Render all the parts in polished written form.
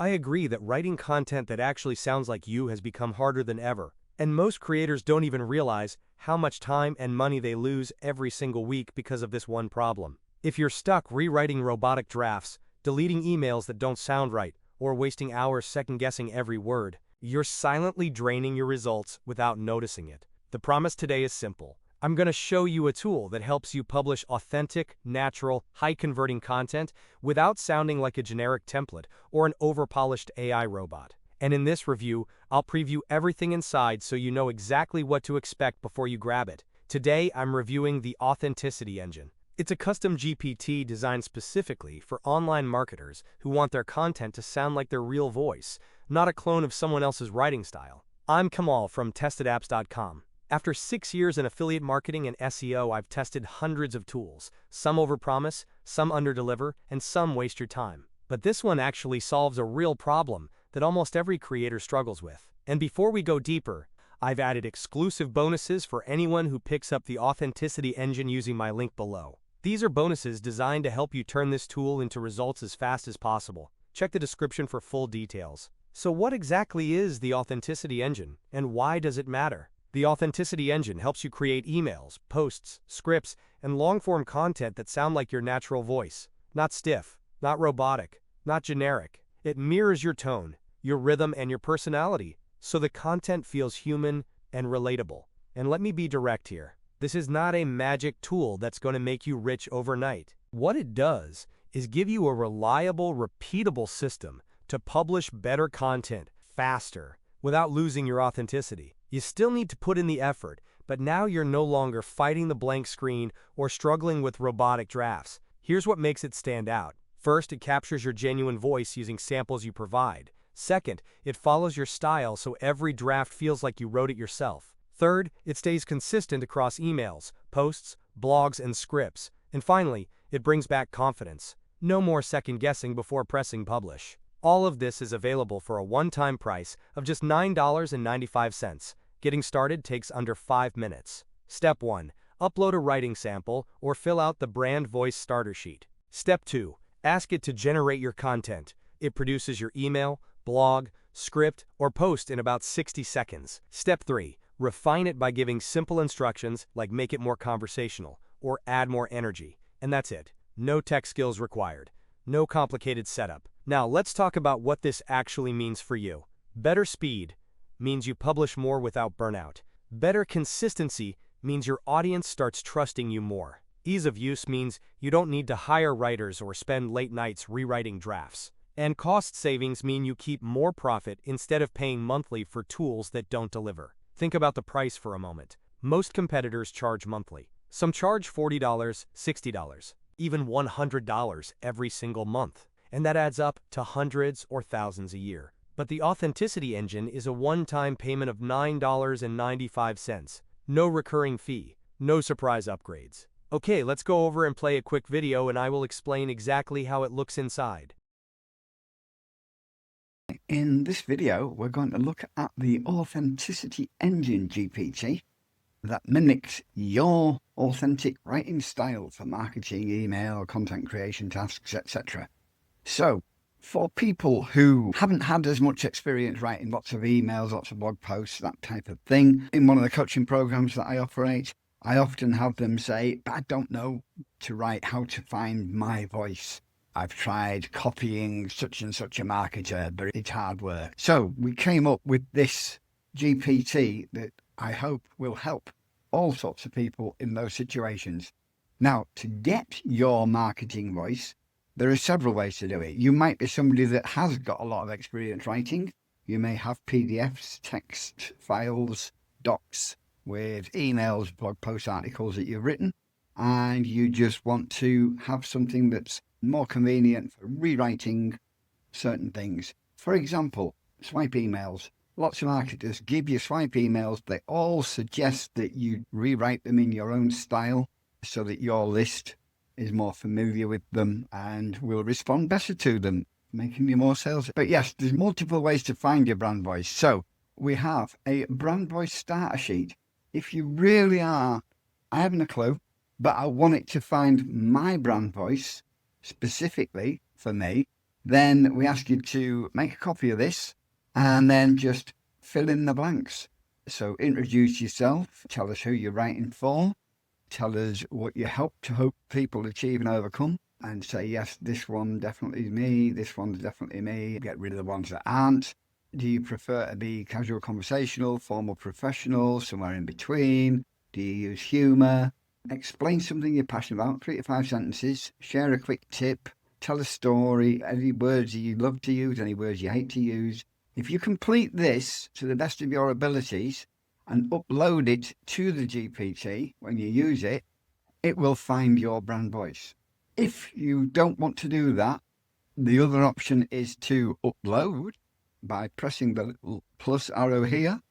I agree that writing content that actually sounds like you has become harder than ever, and most creators don't even realize how much time and money they lose every single week because of this one problem. If you're stuck rewriting robotic drafts, deleting emails that don't sound right, or wasting hours second-guessing every word, you're silently draining your results without noticing it. The promise today is simple. I'm going to show you a tool that helps you publish authentic, natural, high-converting content without sounding like a generic template or an over-polished AI robot. And in this review, I'll preview everything inside so you know exactly what to expect before you grab it. Today, I'm reviewing the Authenticity Engine. It's a custom GPT designed specifically for online marketers who want their content to sound like their real voice, not a clone of someone else's writing style. I'm Kamal from TestedApps.com. After 6 years in affiliate marketing and SEO, I've tested hundreds of tools. Some overpromise, some underdeliver, and some waste your time. But this one actually solves a real problem that almost every creator struggles with. And before we go deeper, I've added exclusive bonuses for anyone who picks up the Authenticity Engine using my link below. These are bonuses designed to help you turn this tool into results as fast as possible. Check the description for full details. So what exactly is the Authenticity Engine, and why does it matter? The Authenticity Engine helps you create emails, posts, scripts, and long-form content that sound like your natural voice. Not stiff, not robotic, not generic. It mirrors your tone, your rhythm, and your personality, so the content feels human and relatable. And let me be direct here. This is not a magic tool that's going to make you rich overnight. What it does is give you a reliable, repeatable system to publish better content faster without losing your authenticity. You still need to put in the effort, but now you're no longer fighting the blank screen or struggling with robotic drafts. Here's what makes it stand out. First, it captures your genuine voice using samples you provide. Second, it follows your style so every draft feels like you wrote it yourself. Third, it stays consistent across emails, posts, blogs, and scripts. And finally, it brings back confidence. No more second-guessing before pressing publish. All of this is available for a one-time price of just $9.95. Getting started takes under 5 minutes. Step 1. Upload a writing sample or fill out the brand voice starter sheet. Step 2. Ask it to generate your content. It produces your email, blog, script, or post in about 60 seconds. Step 3. Refine it by giving simple instructions like make it more conversational or add more energy. And that's it. No tech skills required. No complicated setup. Now let's talk about what this actually means for you. Better speed means you publish more without burnout. Better consistency means your audience starts trusting you more. Ease of use means you don't need to hire writers or spend late nights rewriting drafts. And cost savings mean you keep more profit instead of paying monthly for tools that don't deliver. Think about the price for a moment. Most competitors charge monthly. Some charge $40, $60, even $100 every single month. And that adds up to hundreds or thousands a year. But the Authenticity Engine is a one-time payment of $9.95. No recurring fee, no surprise upgrades. Okay, let's go over and play a quick video and I will explain exactly how it looks inside. In this video, we're going to look at the Authenticity Engine GPT that mimics your authentic writing style for marketing, email, content creation tasks, etc. So, for people who haven't had as much experience writing lots of emails, lots of blog posts, that type of thing, in one of the coaching programs that I operate, I often have them say, but I don't know to write how to find my voice. I've tried copying such and such a marketer, but it's hard work. So we came up with this GPT that I hope will help all sorts of people in those situations. Now, to get your marketing voice, there are several ways to do it. You might be somebody that has got a lot of experience writing. You may have PDFs, text files, docs with emails, blog post articles that you've written, and you just want to have something that's more convenient for rewriting certain things. For example, swipe emails. Lots of marketers give you swipe emails. They all suggest that you rewrite them in your own style so that your list is more familiar with them and will respond better to them, making you more sales. But yes, there's multiple ways to find your brand voice. So we have a brand voice starter sheet. If you really are, I haven't a clue, but I want it to find my brand voice specifically for me, Then we ask you to make a copy of this and then just fill in the blanks. So introduce yourself, tell us who you're writing for, tell us what you hope people achieve and overcome, and say, yes, this one definitely is me, this one's definitely me, get rid of the ones that aren't. Do you prefer to be casual conversational, formal professional, somewhere in between? Do you use humour? Explain something you're passionate about, 3 to 5 sentences, share a quick tip, tell a story, any words you love to use, any words you hate to use. If you complete this to the best of your abilities and upload it to the GPT when you use it, it will find your brand voice. If you don't want to do that, the other option is to upload by pressing the little plus arrow here.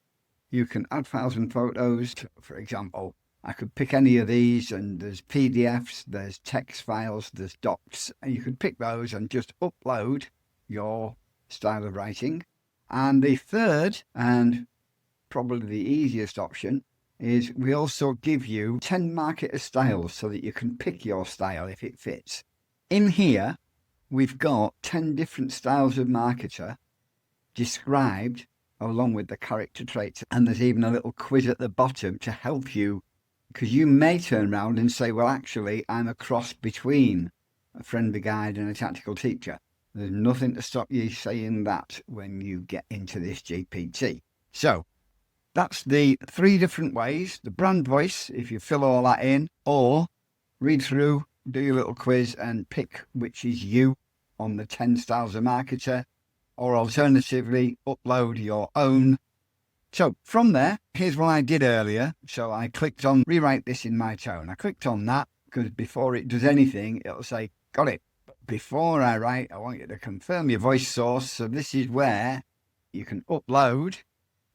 You can add files and photos. For example, I could pick any of these, and there's PDFs, there's text files, there's docs, and you could pick those and just upload your style of writing. And the third, and probably the easiest option, is we also give you 10 marketer styles so that you can pick your style if it fits. In here, we've got 10 different styles of marketer described along with the character traits. And there's even a little quiz at the bottom to help you, because you may turn around and say, well, actually, I'm a cross between a friendly guide and a tactical teacher. There's nothing to stop you saying that when you get into this GPT. So that's the 3 different ways. The brand voice, if you fill all that in, or read through, do your little quiz and pick which is you on the 10 styles of marketer, or alternatively, upload your own. So from there, here's what I did earlier. So I clicked on rewrite this in my tone. I clicked on that because before it does anything, it'll say, got it. Before I write, I want you to confirm your voice source. So this is where you can upload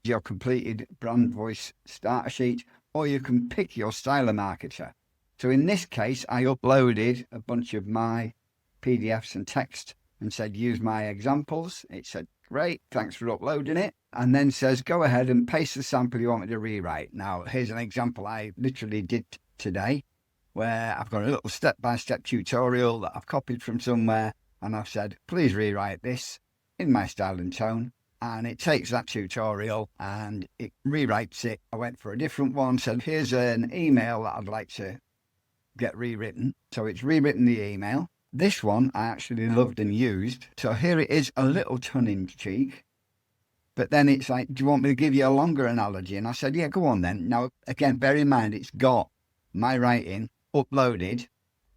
your completed brand voice starter sheet, or you can pick your style of marketer. So in this case, I uploaded a bunch of my PDFs and text and said, use my examples. It said, great, thanks for uploading it. And then says, go ahead and paste the sample you want me to rewrite. Now, here's an example I literally did today, where I've got a little step-by-step tutorial that I've copied from somewhere, and I've said, please rewrite this in my style and tone. And it takes that tutorial and it rewrites it. I went for a different one, said, here's an email that I'd like to get rewritten. So it's rewritten the email. This one I actually loved and used. So here it is, a little tongue-in-cheek. But then it's like, do you want me to give you a longer analogy? And I said, yeah, go on then. Now, again, bear in mind, it's got my writing uploaded,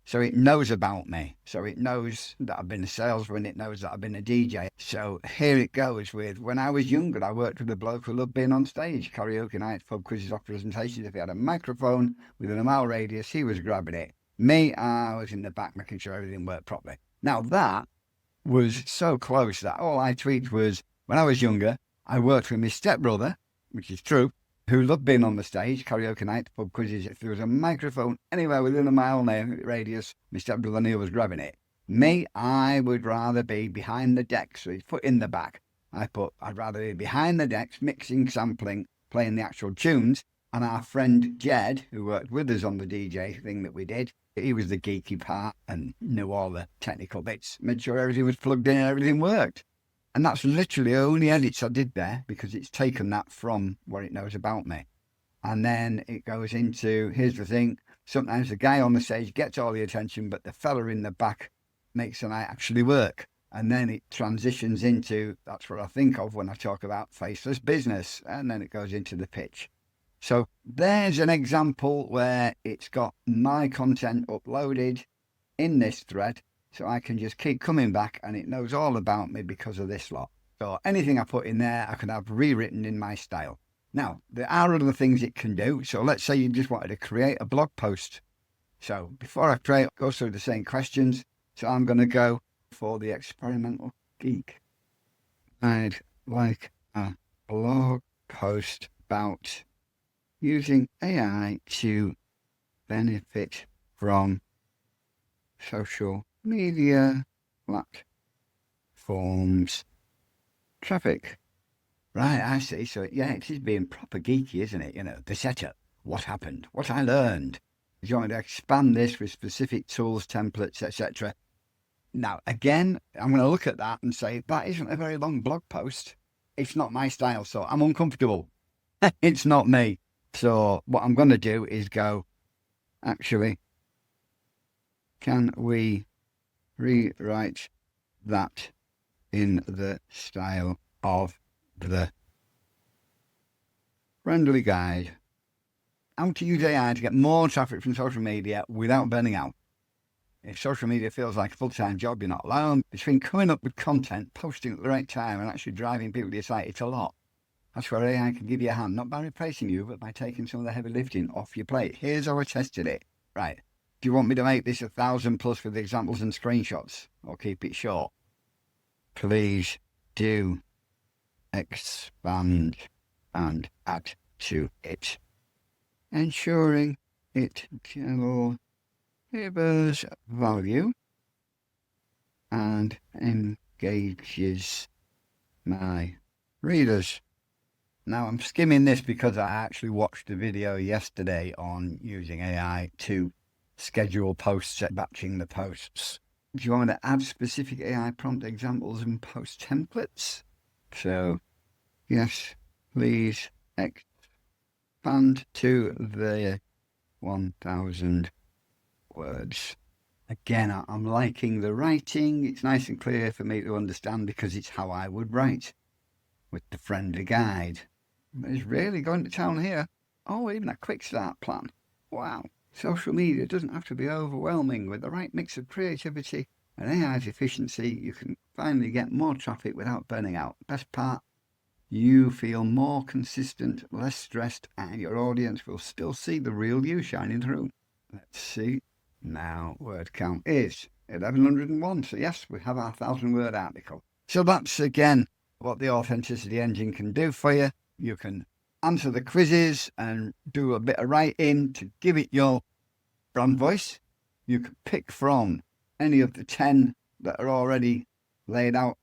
so it knows about me. So it knows that I've been a salesman, it knows that I've been a DJ. So here it goes with, when I was younger, I worked with a bloke who loved being on stage, karaoke nights, pub quizzes, off presentations. If he had a microphone within a mile radius, he was grabbing it. Me, I was in the back making sure everything worked properly. Now that was so close that all I tweaked was, when I was younger, I worked with my stepbrother, which is true, who loved being on the stage, karaoke night, pub quizzes. If there was a microphone anywhere within a mile radius, my stepbrother Neil was grabbing it. Me, I would rather be behind the decks, so he's put in the back. I'd rather be behind the decks, mixing, sampling, playing the actual tunes. And our friend Jed, who worked with us on the DJ thing that we did, he was the geeky part and knew all the technical bits, made sure everything was plugged in and everything worked. And that's literally the only edits I did there, because it's taken that from what it knows about me. And then it goes into, here's the thing, sometimes the guy on the stage gets all the attention, but the fella in the back makes the night actually work. And then it transitions into, that's what I think of when I talk about faceless business. And then it goes into the pitch. So there's an example where it's got my content uploaded in this thread. So I can just keep coming back and it knows all about me because of this lot. So anything I put in there, I can have rewritten in my style. Now, there are other things it can do. So let's say you just wanted to create a blog post. So before I go through the same questions, so I'm going to go for the experimental geek. I'd like a blog post about using AI to benefit from social media platforms traffic. Right, I see. So yeah, it is being proper geeky, isn't it? You know, the setup, what happened, what I learned. You want to expand this with specific tools, templates, etc. Now, again, I'm going to look at that and say, that isn't a very long blog post. It's not my style, so I'm uncomfortable. It's not me. So what I'm going to do is go, actually, can we rewrite that in the style of the friendly guide? How to use AI to get more traffic from social media without burning out. If social media feels like a full-time job, you're not alone. Between coming up with content, posting at the right time, and actually driving people to your site, it's a lot. That's where AI can give you a hand, not by replacing you, but by taking some of the heavy lifting off your plate. Here's how I tested it. Right. Do you want me to make this 1,000+ with examples and screenshots, or keep it short? Please do expand and add to it, ensuring it delivers value and engages my readers. Now, I'm skimming this because I actually watched a video yesterday on using AI to schedule posts and batching the posts. Do you want me to add specific AI prompt examples and post templates? So, yes, please expand to the 1,000 words. Again, I'm liking the writing. It's nice and clear for me to understand because it's how I would write with the friendly guide. It's really going to town here. Oh, even a quick start plan. Wow. Social media doesn't have to be overwhelming. With the right mix of creativity and AI's efficiency, you can finally get more traffic without burning out. Best part, you feel more consistent, less stressed, and your audience will still see the real you shining through. Let's see. Now, word count is 1,101. So yes, we have our 1,000-word article. So that's, again, what the Authenticity Engine can do for you. You can answer the quizzes and do a bit of writing to give it your brand voice. You can pick from any of the 10 that are already laid out,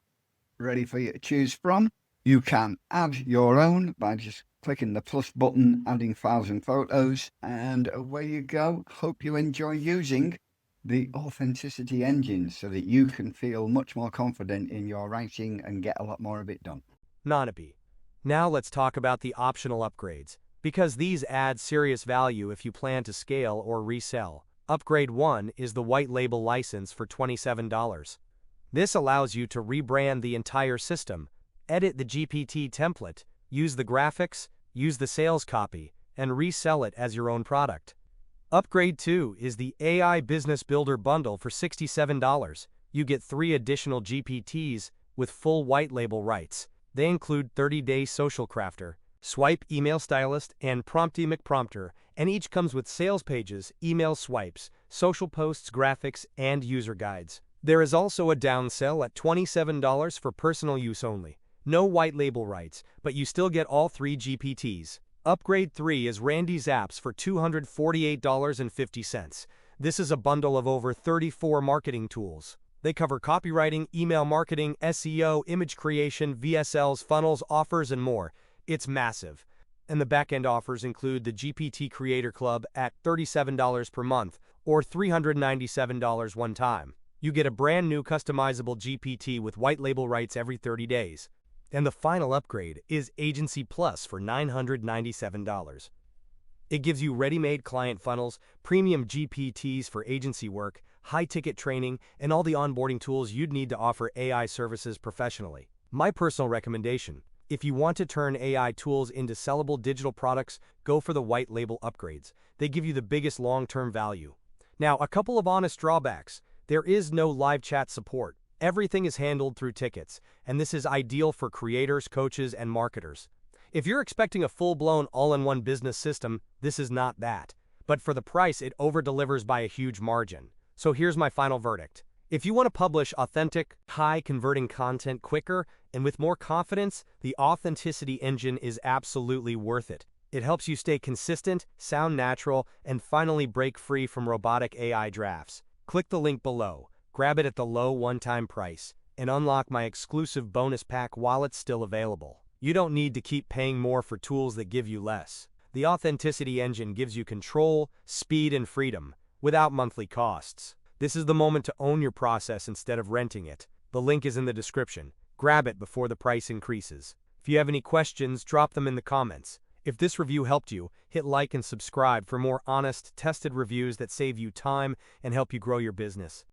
ready for you to choose from. You can add your own by just clicking the plus button, adding files and photos, and away you go. Hope you enjoy using the Authenticity Engine so that you can feel much more confident in your writing and get a lot more of it done. Nanapi. Now let's talk about the optional upgrades, because these add serious value if you plan to scale or resell. Upgrade 1 is the white label license for $27. This allows you to rebrand the entire system, edit the GPT template, use the graphics, use the sales copy, and resell it as your own product. Upgrade 2 is the AI Business Builder bundle for $67. You get 3 additional GPTs with full white label rights. They include 30-day social crafter, swipe email stylist, and prompty McPrompter, and each comes with sales pages, email swipes, social posts, graphics, and user guides. There is also a downsell at $27 for personal use only. No white label rights, but you still get all 3 GPTs. Upgrade 3 is Randy's Apps for $248.50. This is a bundle of over 34 marketing tools. They cover copywriting, email marketing, SEO, image creation, VSLs, funnels, offers, and more. It's massive. And the backend offers include the GPT Creator Club at $37 per month or $397 one time. You get a brand new customizable GPT with white label rights every 30 days. And the final upgrade is Agency Plus for $997. It gives you ready-made client funnels, premium GPTs for agency work, high-ticket training, and all the onboarding tools you'd need to offer AI services professionally. My personal recommendation: if you want to turn AI tools into sellable digital products, go for the white label upgrades. They give you the biggest long-term value. Now, a couple of honest drawbacks. There is no live chat support. Everything is handled through tickets, and this is ideal for creators, coaches, and marketers. If you're expecting a full-blown all-in-one business system, this is not that. But for the price, it over-delivers by a huge margin. So here's my final verdict. If you want to publish authentic, high-converting content quicker and with more confidence, the Authenticity Engine is absolutely worth it. It helps you stay consistent, sound natural, and finally break free from robotic AI drafts. Click the link below, grab it at the low one-time price, and unlock my exclusive bonus pack while it's still available. You don't need to keep paying more for tools that give you less. The Authenticity Engine gives you control, speed, and freedom, without monthly costs. This is the moment to own your process instead of renting it. The link is in the description. Grab it before the price increases. If you have any questions, drop them in the comments. If this review helped you, hit like and subscribe for more honest, tested reviews that save you time and help you grow your business.